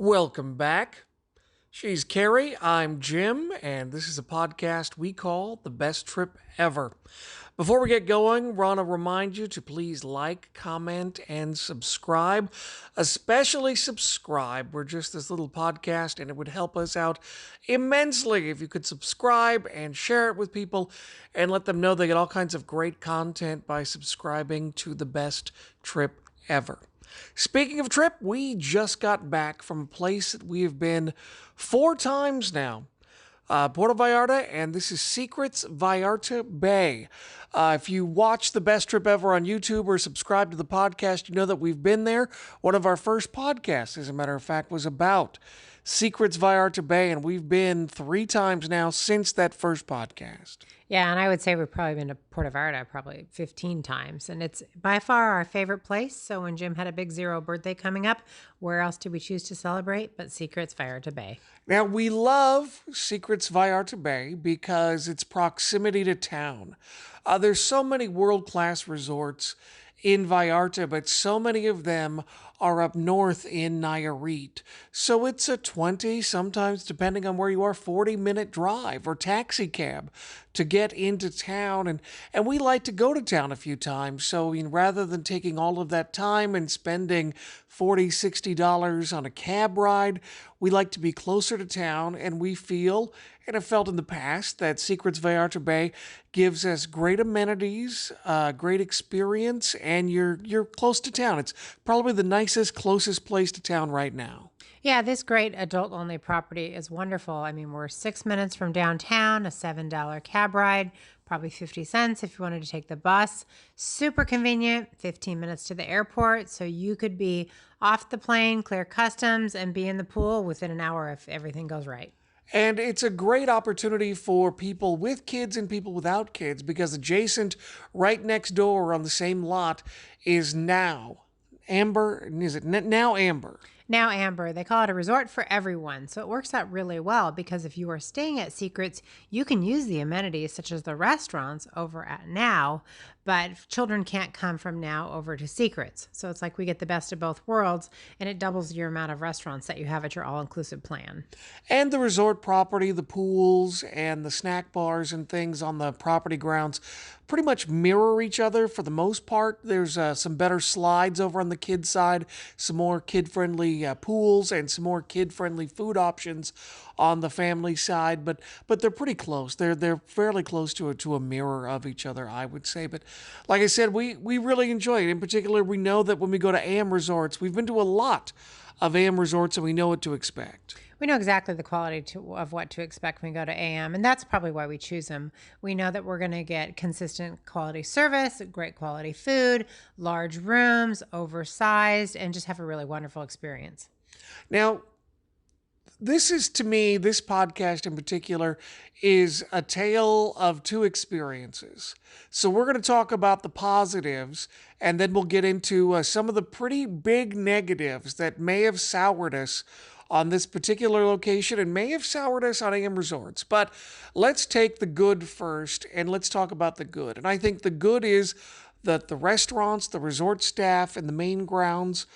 Welcome back. She's Carrie, I'm Jim, and this is a podcast we call The Best Trip Ever. Before we get going, want to remind you to please like, comment, and subscribe. Especially subscribe. We're just this little podcast, and it would help us out immensely if you could subscribe and share it with people and let them know they get all kinds of great content by subscribing to The Best Trip Ever. Speaking of trip, we just got back from a place that we have been 4 times now. Puerto Vallarta, and this is Secrets Vallarta Bay. If you watch The Best Trip Ever on YouTube or subscribe to the podcast, you know that we've been there. One of our first podcasts, as a matter of fact, was about Secrets Vallarta Bay, and we've been 3 times now since that first podcast. Yeah, and I would say we've probably been to Puerto Vallarta probably 15 times, and it's by far our favorite place. So when Jim had a big 0 birthday coming up, where else did we choose to celebrate but Secrets Vallarta Bay? Now, we love Secrets Vallarta Bay because its proximity to town. There's so many world-class resorts in Vallarta, but so many of them are up north in Nayarit. So it's a 20, sometimes depending on where you are, 40-minute drive or taxi cab to get into town. And we like to go to town a few times. So rather than taking all of that time and spending $40, $60 on a cab ride, we like to be closer to town, and we feel, and have felt in the past, that Secrets Vallarta Bay gives us great amenities, great experience, and you're close to town. It's probably the nicest, closest place to town right now. Yeah, this great adult-only property is wonderful. I mean, we're 6 minutes from downtown, a $7 cab ride, probably 50 cents if you wanted to take the bus. Super convenient, 15 minutes to the airport, so you could be off the plane, clear customs, and be in the pool within an hour if everything goes right. And it's a great opportunity for people with kids and people without kids, because adjacent, right next door on the same lot, is Now Amber. Is it Now Amber? Now, Amber, they call it a resort for everyone. So it works out really well because if you are staying at Secrets, you can use the amenities such as the restaurants over at Now, but children can't come from Now over to Secrets. So it's like we get the best of both worlds, and it doubles your amount of restaurants that you have at your all-inclusive plan. And the resort property, the pools and the snack bars and things on the property grounds pretty much mirror each other for the most part. There's some better slides over on the kids side, some more kid-friendly pools, and some more kid-friendly food options on the family side. But they're pretty close. They're fairly close to a mirror of each other, I would say. But like I said, we really enjoy it. In particular, we know that when we go to AM resorts, we've been to a lot of AM resorts, and we know what to expect. We know exactly the quality of what to expect when we go to AM, and that's probably why we choose them. We know that we're going to get consistent quality service, great quality food, large rooms, oversized, and just have a really wonderful experience. Now, this is, to me, this podcast in particular is a tale of 2 experiences. So we're going to talk about the positives, and then we'll get into some of the pretty big negatives that may have soured us on this particular location and may have soured us on AM resorts. But let's take the good first, and let's talk about the good. And I think the good is that the restaurants, the resort staff, and the main grounds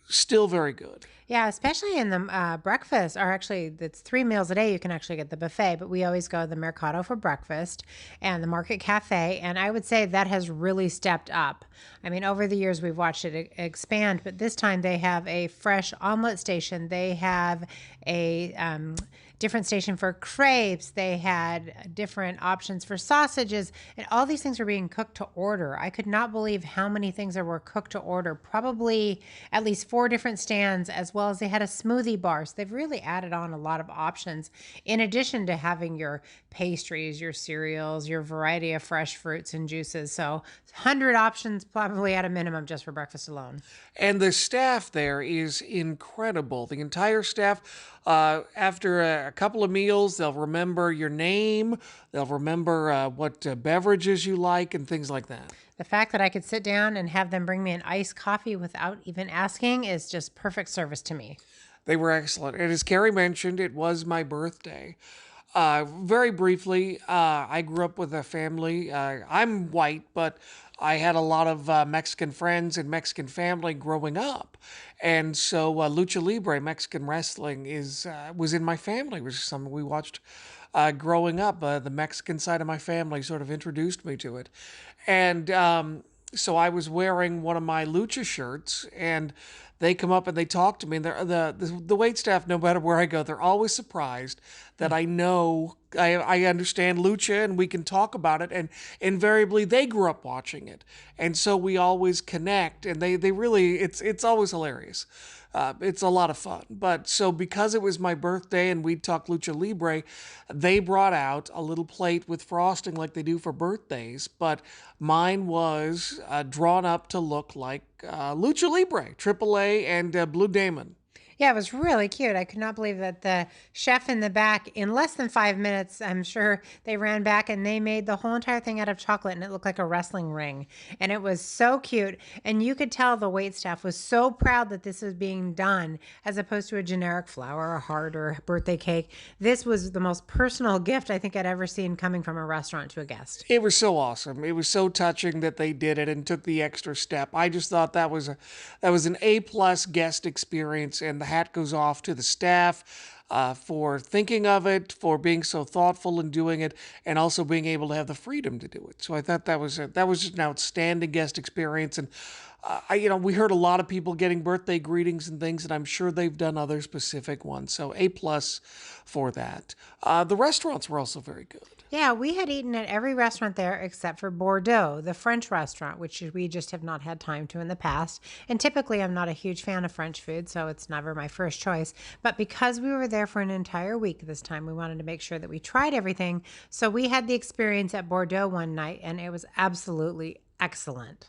still very good. Yeah, especially in the breakfast, or actually it's 3 meals a day. You can actually get the buffet, but we always go to the Mercado for breakfast and the Market Cafe. And I would say that has really stepped up. I mean, over the years, we've watched it expand, but this time they have a fresh omelet station. They have a different station for crepes. They had different options for sausages, and all these things were being cooked to order. I could not believe how many things there were cooked to order, probably at least 4 different stands, as well as they had a smoothie bar. So they've really added on a lot of options, in addition to having your pastries, your cereals, your variety of fresh fruits and juices. So 100 options probably at a minimum just for breakfast alone. And the staff there is incredible. The entire staff, after a couple of meals, they'll remember your name, they'll remember what beverages you like, and things like that. The fact that I could sit down and have them bring me an iced coffee without even asking is just perfect service to me. They were excellent. And as Carrie mentioned, it was my birthday. Very briefly, I grew up with a family. I'm white, but I had a lot of Mexican friends and Mexican family growing up, and so lucha libre, Mexican wrestling, is was in my family. It was something we watched growing up. The Mexican side of my family sort of introduced me to it, and so I was wearing one of my lucha shirts, and they come up and they talk to me, and the wait staff, no matter where I go, they're always surprised that I know I understand lucha and we can talk about it, and invariably they grew up watching it, and so we always connect, and they really it's always hilarious. It's a lot of fun. But so because it was my birthday and we'd talk lucha libre, they brought out a little plate with frosting like they do for birthdays. But mine was drawn up to look like lucha libre, AAA, and Blue Damon. Yeah, it was really cute. I could not believe that the chef in the back, in less than 5 minutes, I'm sure they ran back and they made the whole entire thing out of chocolate and it looked like a wrestling ring. And it was so cute. And you could tell the wait staff was so proud that this was being done as opposed to a generic flower, a heart, or a birthday cake. This was the most personal gift I think I'd ever seen coming from a restaurant to a guest. It was so awesome. It was so touching that they did it and took the extra step. I just thought that was an A+ guest experience, and the hat goes off to the staff for thinking of it, for being so thoughtful in doing it, and also being able to have the freedom to do it. So I thought that was just an outstanding guest experience, and we heard a lot of people getting birthday greetings and things, and I'm sure they've done other specific ones. So A+ for that. The restaurants were also very good. Yeah, we had eaten at every restaurant there except for Bordeaux, the French restaurant, which we just have not had time to in the past. And typically, I'm not a huge fan of French food, so it's never my first choice. But because we were there for an entire week this time, we wanted to make sure that we tried everything. So we had the experience at Bordeaux one night, and it was absolutely excellent.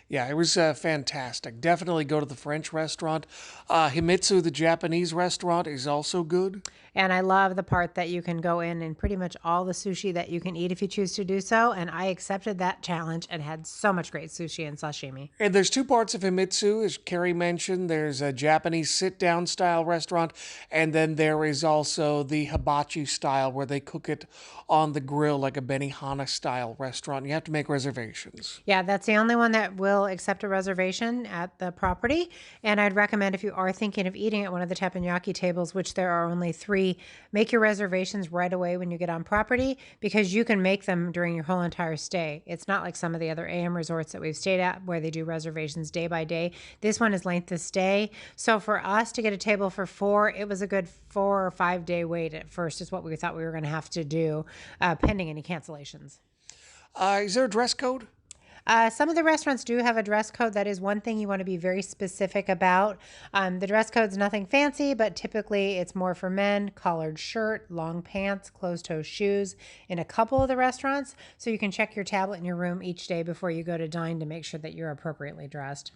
Yeah, it was fantastic. Definitely go to the French restaurant. Himitsu, the Japanese restaurant, is also good. And I love the part that you can go in and pretty much all the sushi that you can eat if you choose to do so. And I accepted that challenge and had so much great sushi and sashimi. And there's two parts of Himitsu, as Carrie mentioned. There's a Japanese sit-down style restaurant, and then there is also the hibachi style where they cook it on the grill like a Benihana style restaurant. You have to make reservations. Yeah, that's the only one that will accept a reservation at the property. And I'd recommend if you are thinking of eating at one of the teppanyaki tables, which there are only 3, make your reservations right away when you get on property because you can make them during your whole entire stay. It's not like some of the other AM resorts that we've stayed at where they do reservations day by day. This one is length of stay. So for us to get a table for 4, it was a good 4 or 5 day wait at first is what we thought we were going to have to do pending any cancellations. Is there a dress code? Some of the restaurants do have a dress code. That is one thing you want to be very specific about. The dress code's nothing fancy, but typically it's more for men, collared shirt, long pants, closed-toe shoes in a couple of the restaurants. So you can check your tablet in your room each day before you go to dine to make sure that you're appropriately dressed.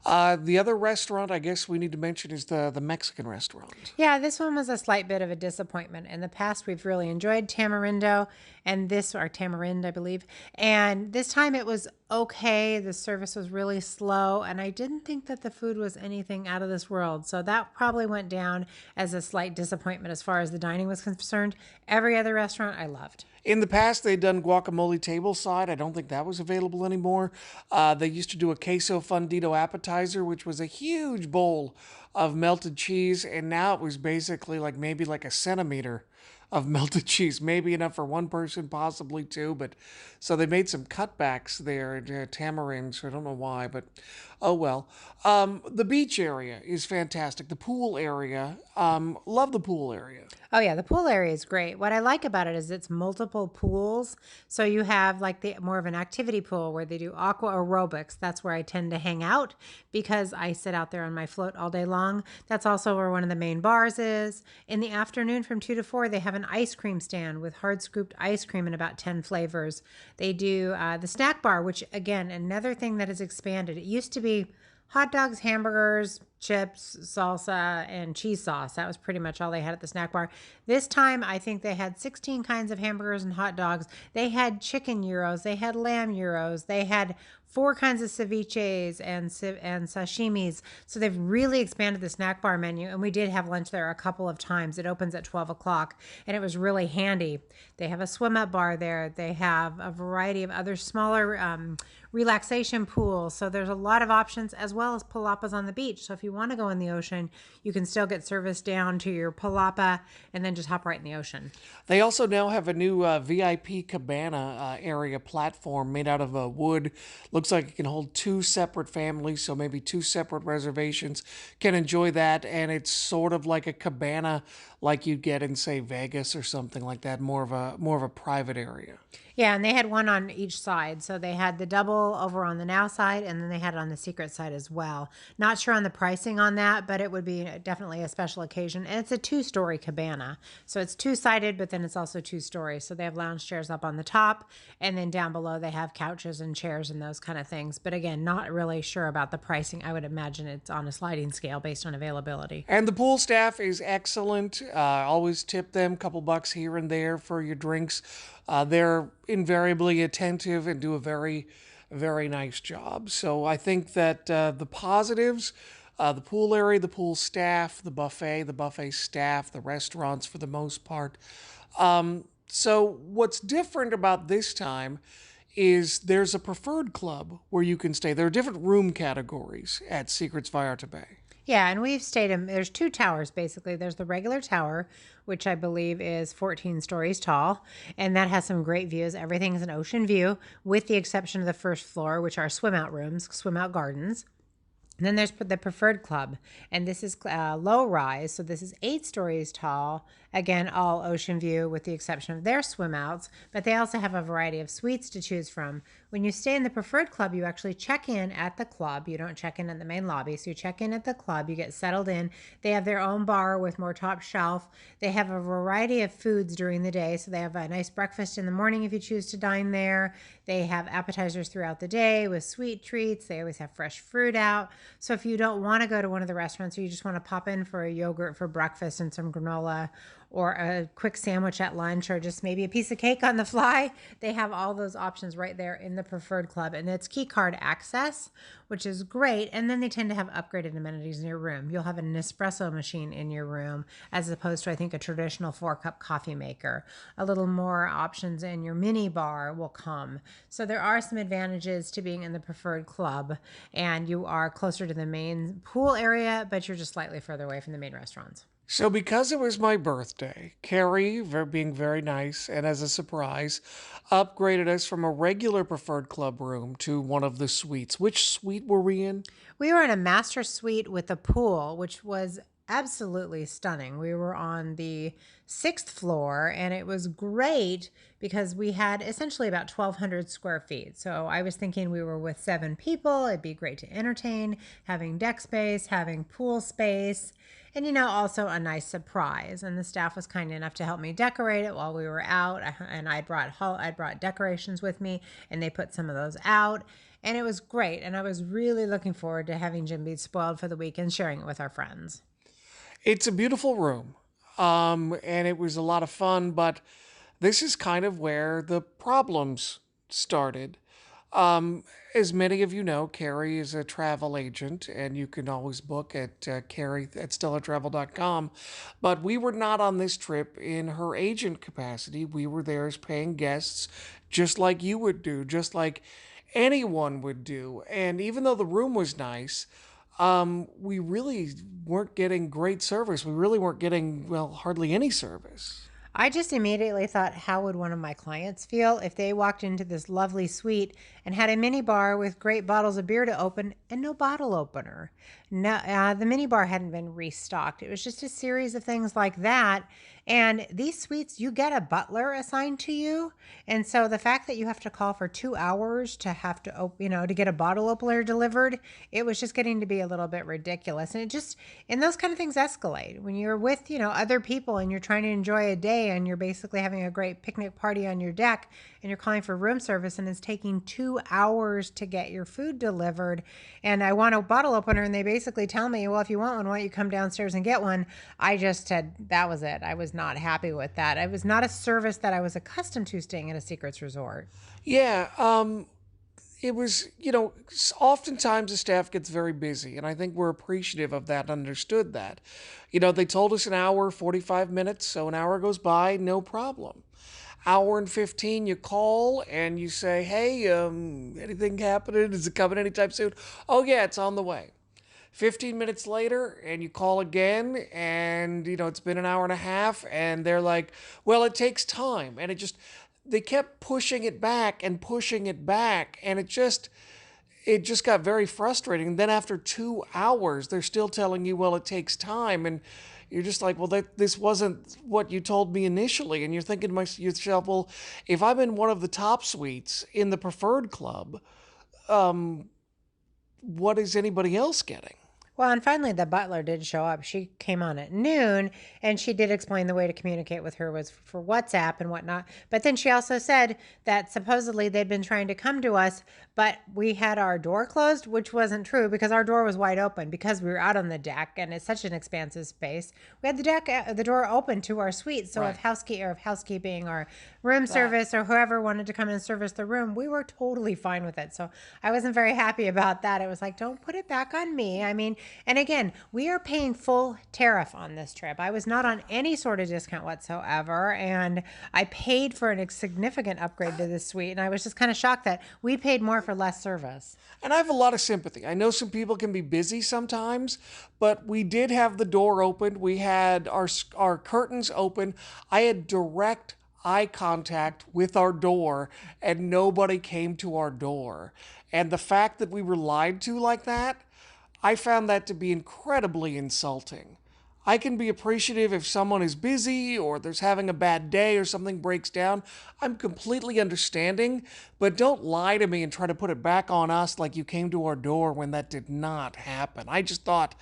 The other restaurant I guess we need to mention is the Mexican restaurant. Yeah, this one was a slight bit of a disappointment. In the past, we've really enjoyed Tamarindo or Tamarind, I believe. And this time it was okay. The service was really slow, and I didn't think that the food was anything out of this world. So that probably went down as a slight disappointment as far as the dining was concerned. Every other restaurant I loved. In the past, they'd done guacamole tableside. I don't think that was available anymore. They used to do a queso fundido appetizer, which was a huge bowl of melted cheese, and now it was basically maybe like a centimeter of melted cheese, maybe enough for one person, possibly two. But so they made some cutbacks there at Tamarind. So I don't know why, but oh well. The beach area is fantastic. The pool area, love the pool area. Oh yeah, the pool area is great. What I like about it is it's multiple pools. So you have like the more of an activity pool where they do aqua aerobics. That's where I tend to hang out because I sit out there on my float all day long. That's also where one of the main bars is. In the afternoon from 2 to 4, they have an ice cream stand with hard scooped ice cream in about 10 flavors. They do the snack bar, which again, another thing that has expanded. It used to be hot dogs, hamburgers, chips, salsa, and cheese sauce. That was pretty much all they had at the snack bar. This time, I think they had 16 kinds of hamburgers and hot dogs. They had chicken gyros, they had lamb gyros, they had four kinds of ceviches and sashimis. So they've really expanded the snack bar menu. And we did have lunch there a couple of times. It opens at 12 o'clock, and it was really handy. They have a swim up bar there. They have a variety of other smaller relaxation pools. So there's a lot of options, as well as palapas on the beach. So if you want to go in the ocean, you can still get service down to your palapa and then just hop right in the ocean. They also now have a new VIP cabana area platform made out of wood. Looks like it can hold two separate families, so maybe two separate reservations can enjoy that. And it's sort of like a cabana, like you'd get in, say, Vegas or something like that. More of a private area. Yeah, and they had one on each side. So they had the double over on the now side, and then they had it on the secret side as well. Not sure on the pricing on that, but it would be definitely a special occasion. And it's a two-story cabana. So it's two-sided, but then it's also two-story. So they have lounge chairs up on the top, and then down below they have couches and chairs and those kind of things. But again, not really sure about the pricing. I would imagine it's on a sliding scale based on availability. And the pool staff is excellent. Always tip them a couple bucks here and there for your drinks. They're invariably attentive and do a very, very nice job. So I think that the positives, the pool area, the pool staff, the buffet staff, the restaurants for the most part. So what's different about this time is there's a preferred club where you can stay. There are different room categories at Secrets Vallarta Bay. Yeah, and we've stayed in, there's two towers basically. There's the regular tower, which I believe is 14 stories tall, and that has some great views. Everything is an ocean view, with the exception of the first floor, which are swim out rooms, swim out gardens. And then there's the preferred club, and this is low rise, so this is 8 stories tall. Again, all ocean view with the exception of their swim outs, but they also have a variety of suites to choose from. When you stay in the preferred club, you actually check in at the club. You don't check in at the main lobby, so you check in at the club, you get settled in. They have their own bar with more top shelf. They have a variety of foods during the day, so they have a nice breakfast in the morning if you choose to dine there. They have appetizers throughout the day with sweet treats. They always have fresh fruit out. So if you don't want to go to one of the restaurants, or you just want to pop in for a yogurt for breakfast and some granola, or a quick sandwich at lunch, or just maybe a piece of cake on the fly, they have all those options right there in the preferred club. And it's key card access, which is great. And then they tend to have upgraded amenities in your room. You'll have an espresso machine in your room, as opposed to, I think, a traditional 4-cup coffee maker. A little more options in your mini bar will come. So there are some advantages to being in the preferred club, and you are closer to the main pool area, but you're just slightly further away from the main restaurants. So because it was my birthday, Carrie, being very nice and as a surprise, upgraded us from a regular preferred club room to one of the suites. Which suite were we in? We were in a master suite with a pool, which was absolutely stunning. We were on the 6th floor, and it was great because we had essentially about 1,200 square feet. So I was thinking we were with 7 people. It'd be great to entertain, having deck space, having pool space, and, also a nice surprise. And the staff was kind enough to help me decorate it while we were out. And I brought decorations with me, and they put some of those out. And it was great. And I was really looking forward to having Jim be spoiled for the week and sharing it with our friends. It's a beautiful room, and it was a lot of fun, but this is kind of where the problems started. As many of you know, Carrie is a travel agent, and you can always book at Carrie at StellaTravel.com. But we were not on this trip in her agent capacity. We were there as paying guests, just like you would do, just like anyone would do. And even though the room was nice, we really weren't getting great service. We really weren't getting, hardly any service. I just immediately thought, how would one of my clients feel if they walked into this lovely suite and had a mini bar with great bottles of beer to open and no bottle opener? No, the mini bar hadn't been restocked. It was just a series of things like that. And these suites, you get a butler assigned to you. And so the fact that you have to call for 2 hours to have to, to get a bottle opener delivered, it was just getting to be a little bit ridiculous. And those kind of things escalate when you're with, other people and you're trying to enjoy a day and you're basically having a great picnic party on your deck and you're calling for room service and it's taking 2 2 hours to get your food delivered. And I want a bottle opener, and they basically tell me, well, if you want one, why don't you come downstairs and get one? I just said, that was it. I was not happy with that. It was not a service that I was accustomed to staying at a Secrets Resort. Yeah, it was, oftentimes the staff gets very busy, and I think we're appreciative of that, understood that. They told us an hour, 45 minutes, so an hour goes by, no problem. Hour and 15, you call and you say, hey, anything happening? Is it coming anytime soon? Oh, yeah, it's on the way. 15 minutes later, and you call again, and, it's been an hour and a half, and they're like, well, it takes time. And they kept pushing it back and pushing it back, and it just got very frustrating. And then after 2 hours, they're still telling you, well, it takes time. And you're just like, well, this wasn't what you told me initially. And you're thinking to yourself, well, if I'm in one of the top suites in the preferred club, what is anybody else getting? Well, and finally, the butler did show up. She came on at noon, and she did explain the way to communicate with her was for WhatsApp and whatnot. But then she also said that supposedly they'd been trying to come to us, but we had our door closed, which wasn't true because our door was wide open because we were out on the deck, and it's such an expansive space. We had the door open to our suite. So Right. if housekeeping or room service or whoever wanted to come and service the room, we were totally fine with it. So I wasn't very happy about that. It was like, don't put it back on me. I mean, and again, we are paying full tariff on this trip. I was not on any sort of discount whatsoever, and I paid for a significant upgrade to this suite, and I was just kind of shocked that we paid more for less service. And I have a lot of sympathy. I know some people can be busy sometimes, but we did have the door open. We had our curtains open. I had direct eye contact with our door, and nobody came to our door. And the fact that we were lied to like that, I found that to be incredibly insulting. I can be appreciative if someone is busy or there's having a bad day or something breaks down. I'm completely understanding, but don't lie to me and try to put it back on us like you came to our door when that did not happen. I just thought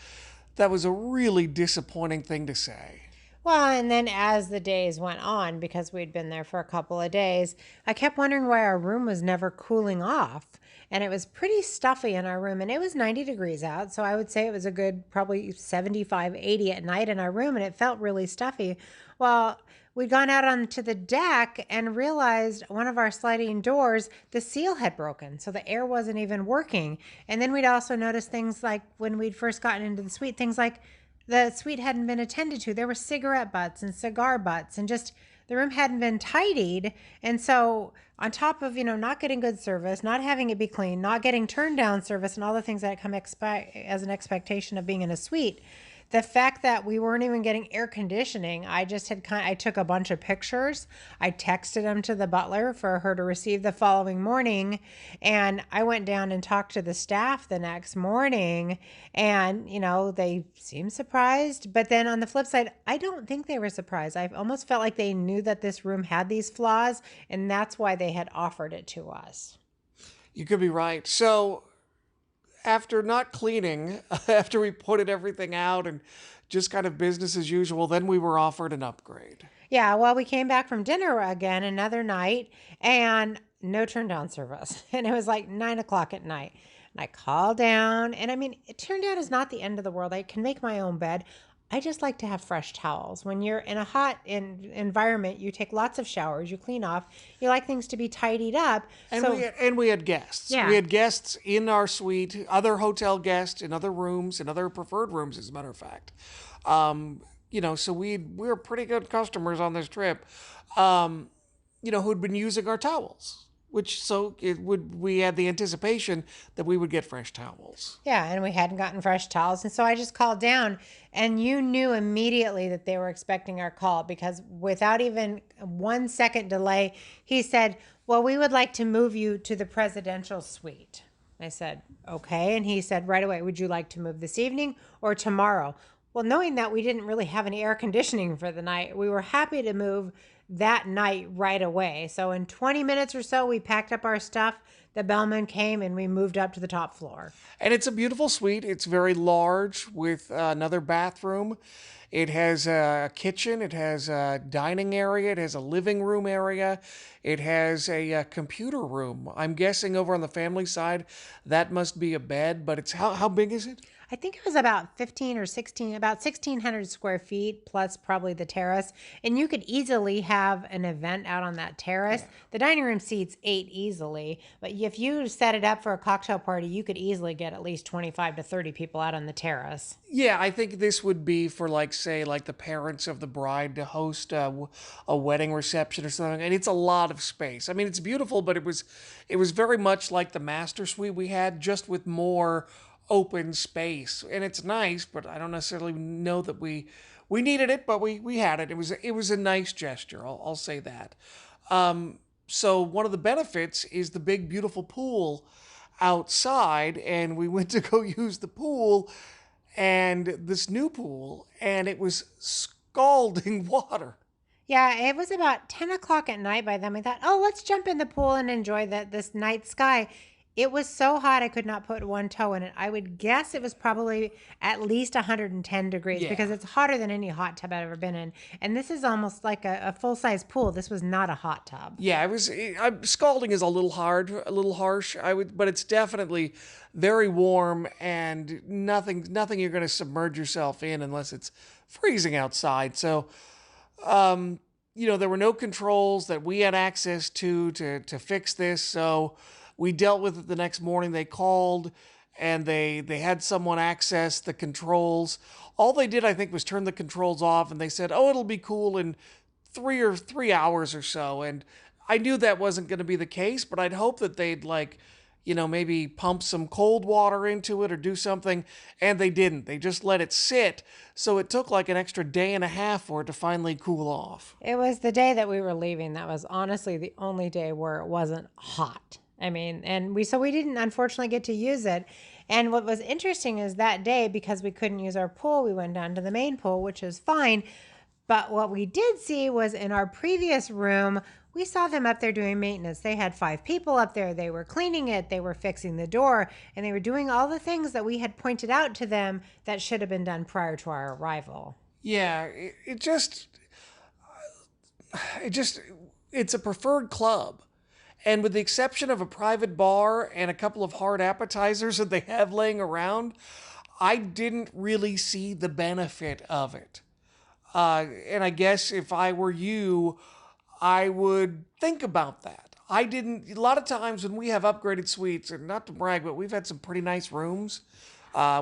that was a really disappointing thing to say. Well, and then as the days went on, because we'd been there for a couple of days, I kept wondering why our room was never cooling off. And it was pretty stuffy in our room, and it was 90 degrees out. So I would say it was a good probably 75, 80 at night in our room, and it felt really stuffy. Well, we'd gone out onto the deck and realized one of our sliding doors, the seal had broken. So the air wasn't even working. And then we'd also noticed things like when we'd first gotten into the suite, things like the suite hadn't been attended to. There were cigarette butts and cigar butts, and just the room hadn't been tidied. And so on top of, not getting good service, not having it be clean, not getting turned down service, and all the things that come as an expectation of being in a suite, the fact that we weren't even getting air conditioning, I took a bunch of pictures. I texted them to the butler for her to receive the following morning. And I went down and talked to the staff the next morning, and, they seemed surprised. But then on the flip side, I don't think they were surprised. I almost felt like they knew that this room had these flaws, and that's why they had offered it to us. You could be right. So, after not cleaning, after we putted everything out and just kind of business as usual, then we were offered an upgrade. Yeah, well, we came back from dinner again another night, and no turn down service. And it was like 9 o'clock at night. And I called down, and I mean, it turned out it's not the end of the world. I can make my own bed. I just like to have fresh towels. When you're in a hot environment, you take lots of showers, you clean off, you like things to be tidied up. And we had guests. Yeah. We had guests in our suite, other hotel guests in other rooms, in other preferred rooms, as a matter of fact. So we were pretty good customers on this trip, who'd been using our towels. We had the anticipation that we would get fresh towels. Yeah, and we hadn't gotten fresh towels. And so I just called down, and you knew immediately that they were expecting our call, because without even 1 second delay, he said, well, we would like to move you to the presidential suite. I said, okay. And he said right away, would you like to move this evening or tomorrow? Well, knowing that we didn't really have any air conditioning for the night, we were happy to move that night right away. So in 20 minutes or so, we packed up our stuff. The bellman came and we moved up to the top floor. And it's a beautiful suite. It's very large with another bathroom. It has a kitchen. It has a dining area. It has a living room area. It has a computer room. I'm guessing over on the family side, that must be a bed, but it's how big is it? I think it was about 15 or 16, about 1,600 square feet plus probably the terrace. And you could easily have an event out on that terrace. The dining room seats 8 easily. But if you set it up for a cocktail party, you could easily get at least 25 to 30 people out on the terrace. Yeah, I think this would be for like say like the parents of the bride to host a wedding reception or something, and it's a lot of space. I mean, it's beautiful, but it was very much like the master suite we had, just with more open space, and it's nice. But I don't necessarily know that we needed it, but we had it. It was a nice gesture. I'll say that. So one of the benefits is the big beautiful pool outside, and we went to go use the pool and this new pool, and it was scalding water. Yeah, it was about 10 o'clock at night by then. We thought, oh, let's jump in the pool and enjoy this night sky. It was so hot I could not put one toe in it. I would guess it was probably at least 110 degrees Yeah. because it's hotter than any hot tub I've ever been in. And this is almost like a full-size pool. This was not a hot tub. Yeah, scalding is a little hard, a little harsh. But it's definitely very warm, and nothing you're going to submerge yourself in unless it's freezing outside. So, there were no controls that we had access to fix this. So we dealt with it the next morning. They called and they had someone access the controls. All they did, I think, was turn the controls off, and they said, "Oh, it'll be cool in 3 hours or so." And I knew that wasn't going to be the case, but I'd hope that they'd maybe pump some cold water into it or do something, and they didn't. They just let it sit, so it took like an extra day and a half for it to finally cool off. It was the day that we were leaving. That was honestly the only day where it wasn't hot. I mean, and we didn't unfortunately get to use it. And what was interesting is that day, because we couldn't use our pool, we went down to the main pool, which is fine. But what we did see was in our previous room, we saw them up there doing maintenance. They had 5 people up there. They were cleaning it, they were fixing the door, and they were doing all the things that we had pointed out to them that should have been done prior to our arrival. Yeah, it just, it's a preferred club. And with the exception of a private bar and a couple of hard appetizers that they have laying around, I didn't really see the benefit of it. And I guess if I were you, I would think about that. I didn't, a lot of times when we have upgraded suites, and not to brag, but we've had some pretty nice rooms.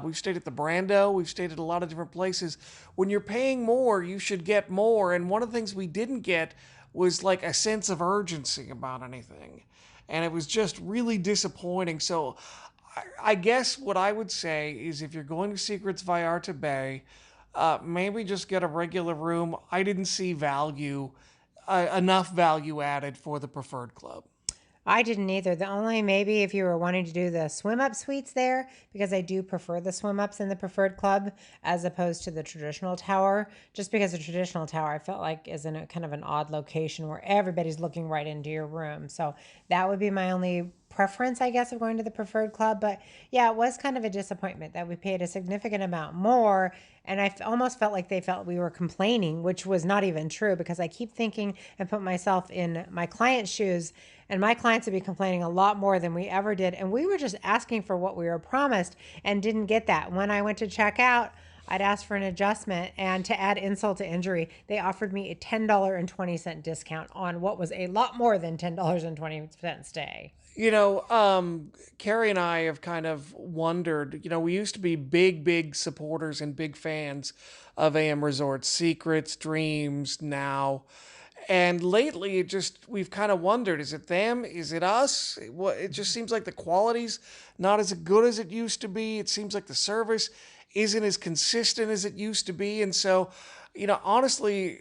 We've stayed at the Brando. We've stayed at a lot of different places. When you're paying more, you should get more. And one of the things we didn't get was like a sense of urgency about anything. And it was just really disappointing. So I guess what I would say is if you're going to Secrets Vallarta Bay, maybe just get a regular room. I didn't see enough value added for the preferred club. I didn't either. The only maybe if you were wanting to do the swim up suites there, because I do prefer the swim ups in the preferred club as opposed to the traditional tower. Just because the traditional tower I felt like is in a kind of an odd location where everybody's looking right into your room. So that would be my only preference, I guess, of going to the preferred club. But yeah, it was kind of a disappointment that we paid a significant amount more. And almost felt like they felt we were complaining, which was not even true because I keep thinking and put myself in my client's shoes. And my clients would be complaining a lot more than we ever did. And we were just asking for what we were promised and didn't get that. When I went to check out, I'd asked for an adjustment, and to add insult to injury, they offered me a $10.20 discount on what was a lot more than $10.20 stay. Carrie and I have kind of wondered, we used to be big supporters and big fans of AM Resorts, Secrets, Dreams, Now. And lately, we've kind of wondered, is it them? Is it us? It just seems like the quality's not as good as it used to be. It seems like the service isn't as consistent as it used to be. And so, honestly,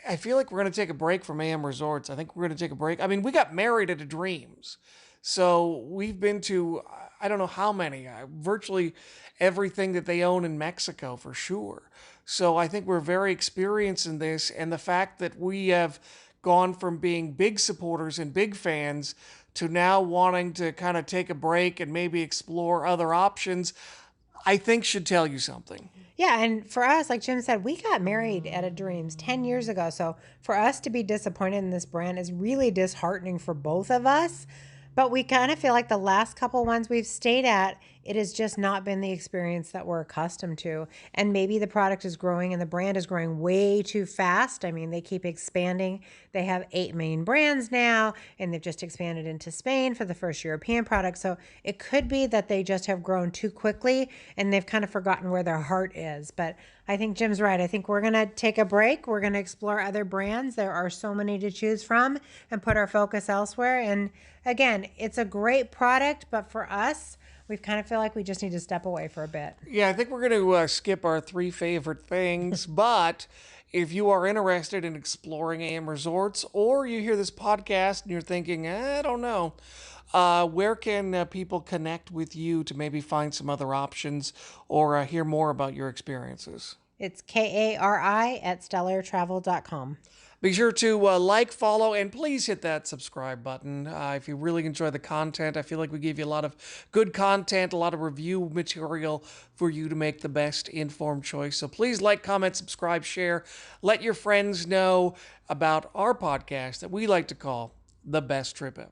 I feel like we're going to take a break from AM Resorts. I think we're going to take a break. I mean, we got married at a Dreams. So we've been to, I don't know how many, virtually everything that they own in Mexico for sure. So I think we're very experienced in this. And the fact that we have gone from being big supporters and big fans to now wanting to kind of take a break and maybe explore other options, I think should tell you something. Yeah, and for us, like Jim said, we got married at a Dreams 10 years ago. So for us to be disappointed in this brand is really disheartening for both of us. But we kind of feel like the last couple ones we've stayed at, it has just not been the experience that we're accustomed to. And maybe the product is growing and the brand is growing way too fast. I mean, they keep expanding. They have 8 main brands now, and they've just expanded into Spain for the first European product. So it could be that they just have grown too quickly and they've kind of forgotten where their heart is. But I think Jim's right. I think we're going to take a break. We're going to explore other brands. There are so many to choose from and put our focus elsewhere. And again, it's a great product, but for us, we kind of feel like we just need to step away for a bit. Yeah, I think we're going to skip our 3 favorite things, but if you are interested in exploring AM resorts or you hear this podcast and you're thinking, I don't know, where can people connect with you to maybe find some other options or hear more about your experiences? It's KARI@stellartravel.com. Be sure to like, follow, and please hit that subscribe button. If you really enjoy the content, I feel like we gave you a lot of good content, a lot of review material for you to make the best informed choice. So please like, comment, subscribe, share. Let your friends know about our podcast that we like to call The Best Trip Ever.